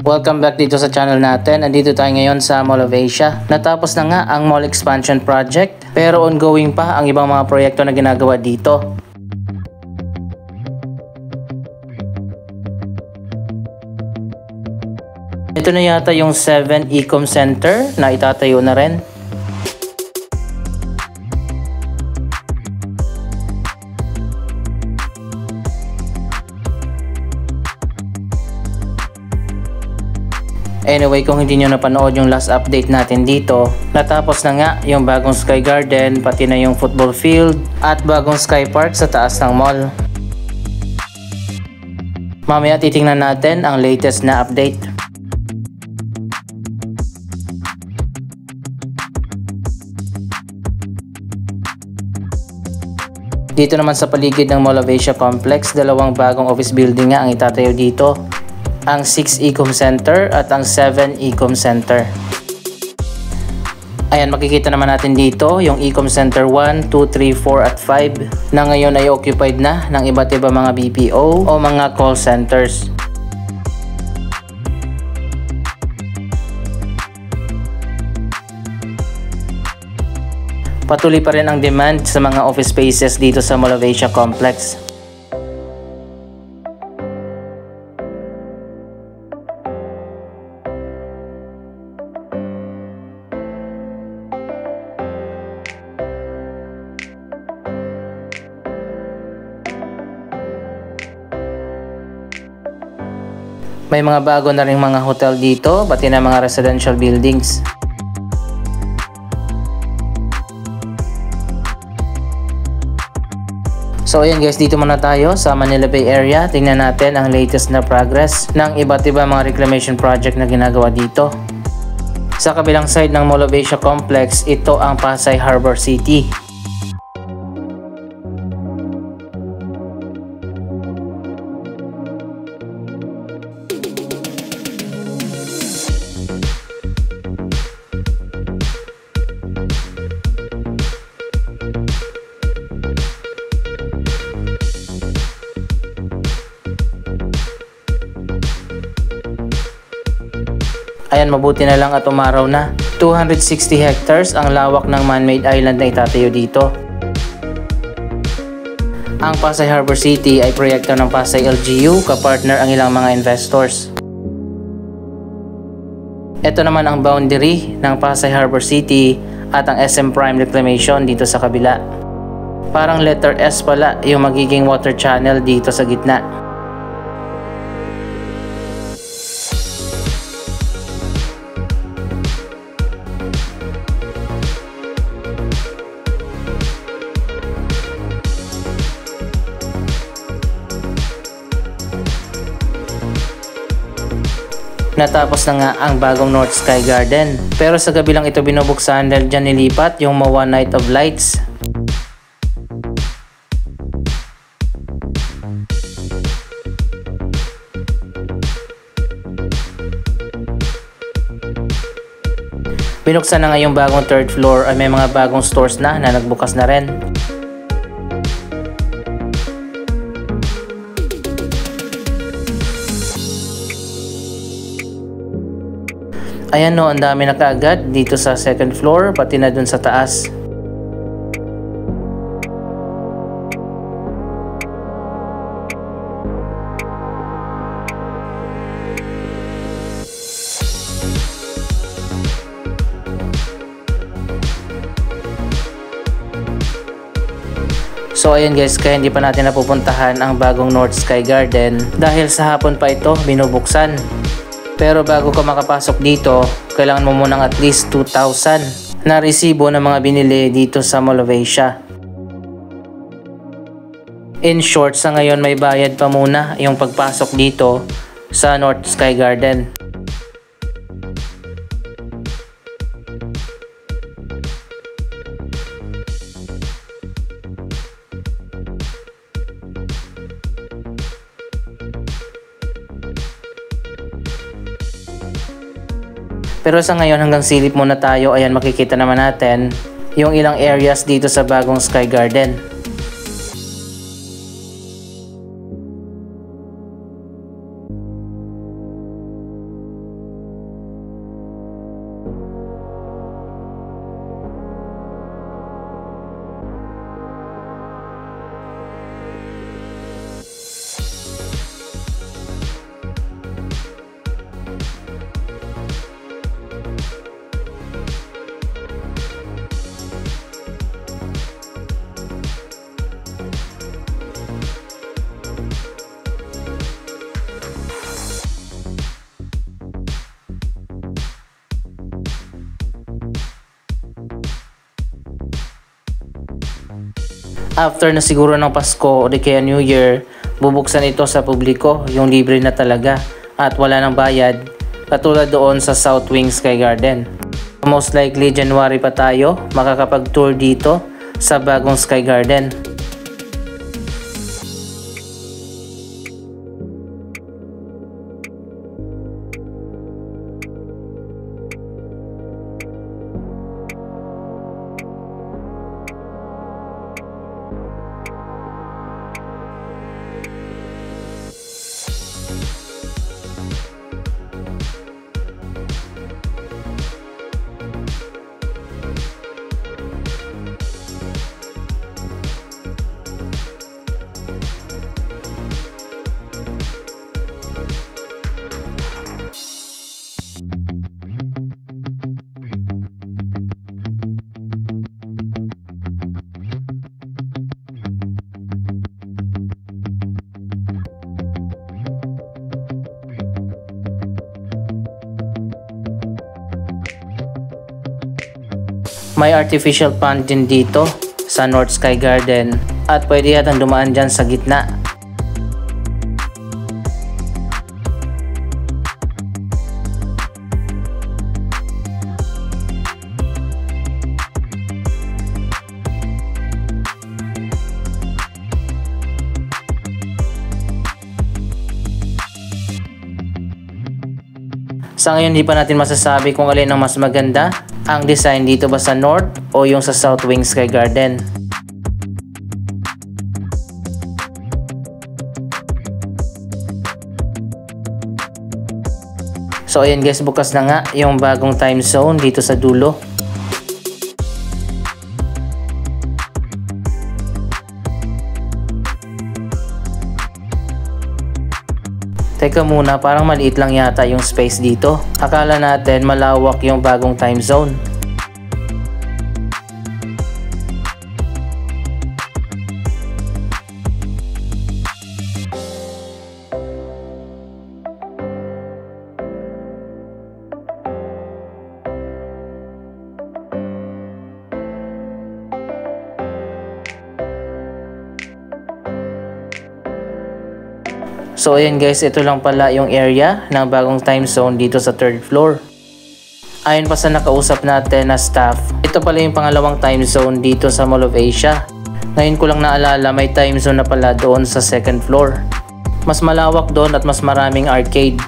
Welcome back dito sa channel natin. Andito tayo ngayon sa Mall of Asia. Natapos na nga ang mall expansion project, pero ongoing pa ang ibang mga proyekto na ginagawa dito. Ito na yata yung 7 Ecom Center na itatayo na rin. Anyway, kung hindi nyo napanood yung last update natin dito, natapos na nga yung bagong Sky Garden, pati na yung football field, at bagong Sky Park sa taas ng mall. Mamaya titingnan natin ang latest na update. Dito naman sa paligid ng Mall of Asia Complex, dalawang bagong office building nga ang itatayo dito. Ang 6 Ecom Center at ang 7 Ecom Center. Ayan, makikita naman natin dito yung Ecom Center 1, 2, 3, 4 at 5 na ngayon ay occupied na ng iba't iba mga BPO o mga call centers. Patuloy pa rin ang demand sa mga office spaces dito sa Mall of Asia Complex. May mga bago na ring mga hotel dito, pati na mga residential buildings. So ayan guys, dito muna tayo sa Manila Bay area. Tingnan natin ang latest na progress ng iba't iba mga reclamation project na ginagawa dito. Sa kabilang side ng Mall of Asia Complex, ito ang Pasay Harbor City. Ayan, mabuti na lang at umaraw na. 260 hectares ang lawak ng man-made island na itatayo dito. Ang Pasay Harbor City ay proyekto ng Pasay LGU, kapartner ang ilang mga investors. Ito naman ang boundary ng Pasay Harbor City at ang SM Prime Reclamation dito sa kabila. Parang letter S pala yung magiging water channel dito sa gitna. Natapos na nga ang bagong North Sky Garden. Pero sa gabi lang ito binubuksan dahil dyan nilipat yung MOA Night of Lights. Binuksan na nga yung bagong third floor ay may mga bagong stores na nagbukas na rin. Ayan no, ang dami na kaagad dito sa second floor, pati na dun sa taas. So ayan guys, kaya hindi pa natin napupuntahan ang bagong North Sky Garden dahil sa hapon pa ito binubuksan. Pero bago ka makapasok dito, kailangan mo munang at least 2,000 na resibo ng mga binili dito sa Mall of Asia. In short, sa ngayon may bayad pa muna yung pagpasok dito sa North Sky Garden. Pero sa ngayon hanggang silip muna tayo. Ayan, makikita naman natin yung ilang areas dito sa bagong Sky Garden. After na siguro ng Pasko o di kaya New Year, bubuksan ito sa publiko, yung libre na talaga at wala nang bayad, katulad doon sa South Wing Sky Garden. Most likely January pa tayo makakapag-tour dito sa bagong Sky Garden. May artificial pond din dito sa North Sky Garden at pwede yatang dumaan dyan sa gitna. Sa ngayon, hindi pa natin masasabi kung alin ang mas maganda, ang design dito ba sa North o yung sa South Wing Sky Garden. So ayan guys, bukas na nga yung bagong time zone dito sa dulo. Teka muna, parang maliit lang yata yung space dito. Akala natin malawak yung bagong time zone. So ayan guys, ito lang pala yung area ng bagong time zone dito sa 3rd floor. Ayon pa sa nakausap natin na staff, ito pala yung pangalawang time zone dito sa Mall of Asia. Ngayon ko lang naalala, may time zone na pala doon sa 2nd floor. Mas malawak doon at mas maraming arcade.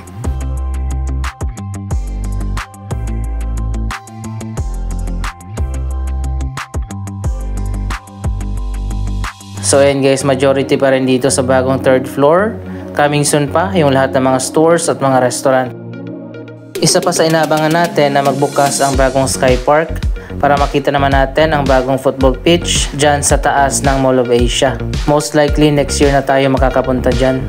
So ayan guys, majority pa rin dito sa bagong 3rd floor. Coming soon pa yung lahat ng mga stores at mga restaurant. Isa pa sa inaabangan natin na magbukas ang bagong Sky Park para makita naman natin ang bagong football pitch dyan sa taas ng Mall of Asia. Most likely next year na tayo makakapunta dyan.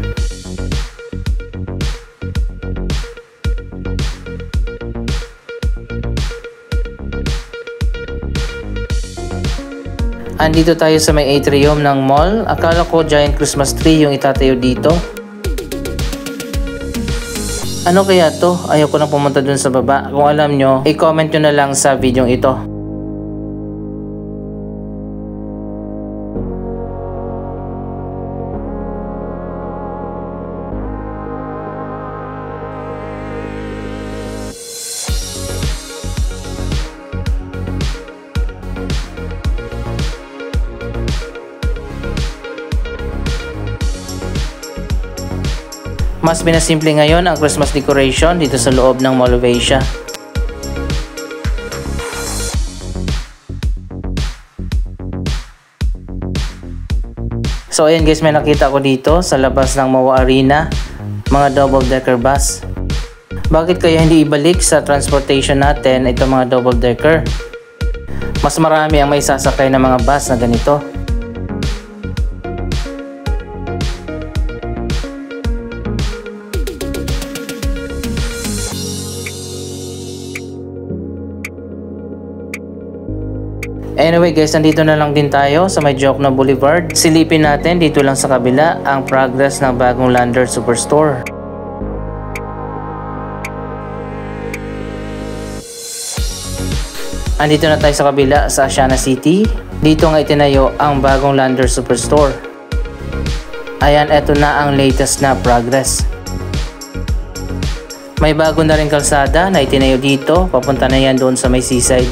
Andito tayo sa may atrium ng mall. Akala ko giant Christmas tree yung itatayo dito. Ano kaya to? Ayaw ko na pumunta dun sa baba. Kung alam nyo, i-comment nyo na lang sa video ito. Mas binasimple ngayon ang Christmas decoration dito sa loob ng Mall of Asia. So ayan guys, may nakita ko dito sa labas ng MOA Arena, mga double-decker bus. Bakit kaya hindi ibalik sa transportation natin itong mga double-decker? Mas marami ang may sasakay ng mga bus na ganito. Anyway guys, nandito na lang din tayo sa may Jokno Boulevard. Silipin natin dito lang sa kabila ang progress ng bagong Lander Superstore. Andito na tayo sa kabila sa Asiana City. Dito nga itinayo ang bagong Lander Superstore. Ayan, eto na ang latest na progress. May bago na rin kalsada na itinayo dito. Papunta na yan doon sa may seaside.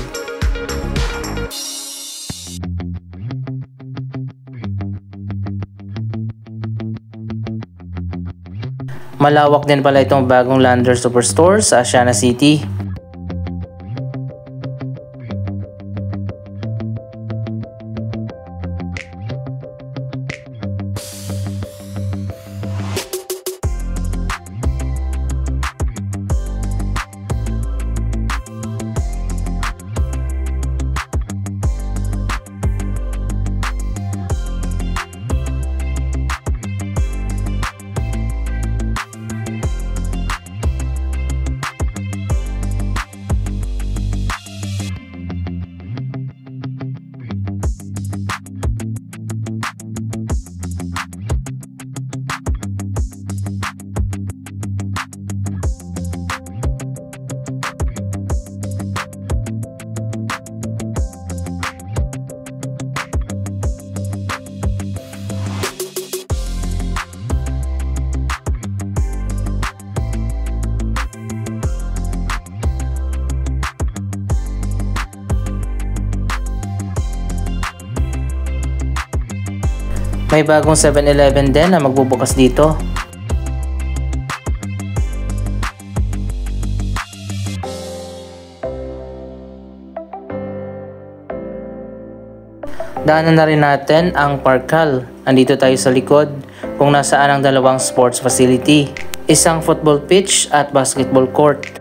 Malawak din pala itong bagong Lander Superstore sa Asiana City. May bagong 7-Eleven din na magbubukas dito. Daanan na rin natin ang Parkal. Andito tayo sa likod kung nasaan ang dalawang sports facility. Isang football pitch at basketball court.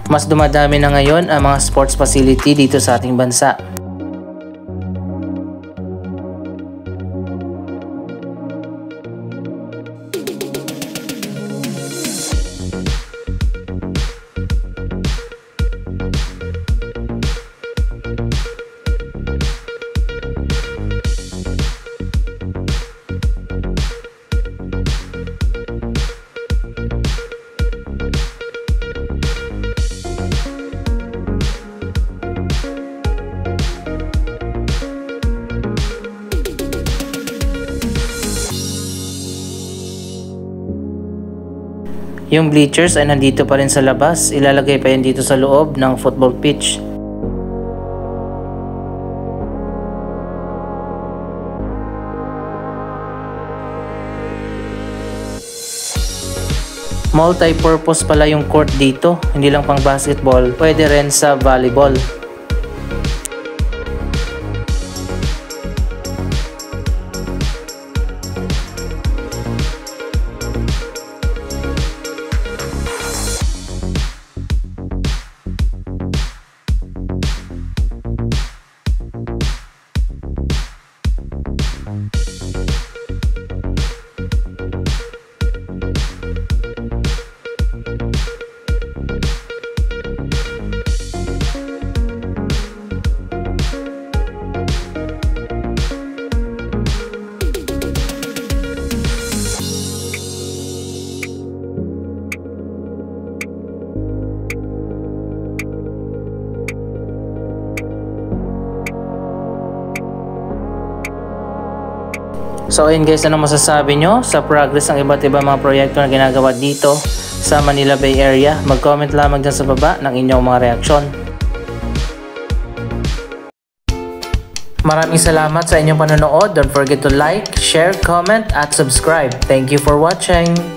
Mas dumadami na ngayon ang mga sports facility dito sa ating bansa. Yung bleachers ay nandito pa rin sa labas, ilalagay pa yan dito sa loob ng football pitch. Multi-purpose pala yung court dito, hindi lang pang basketball, pwede rin sa volleyball. So ayun guys, ano masasabi nyo sa progress ng iba't ibang mga proyekto na ginagawa dito sa Manila Bay Area? Mag-comment lamang dyan sa baba ng inyong mga reaksyon. Maraming salamat sa inyong panonood. Don't forget to like, share, comment at subscribe. Thank you for watching!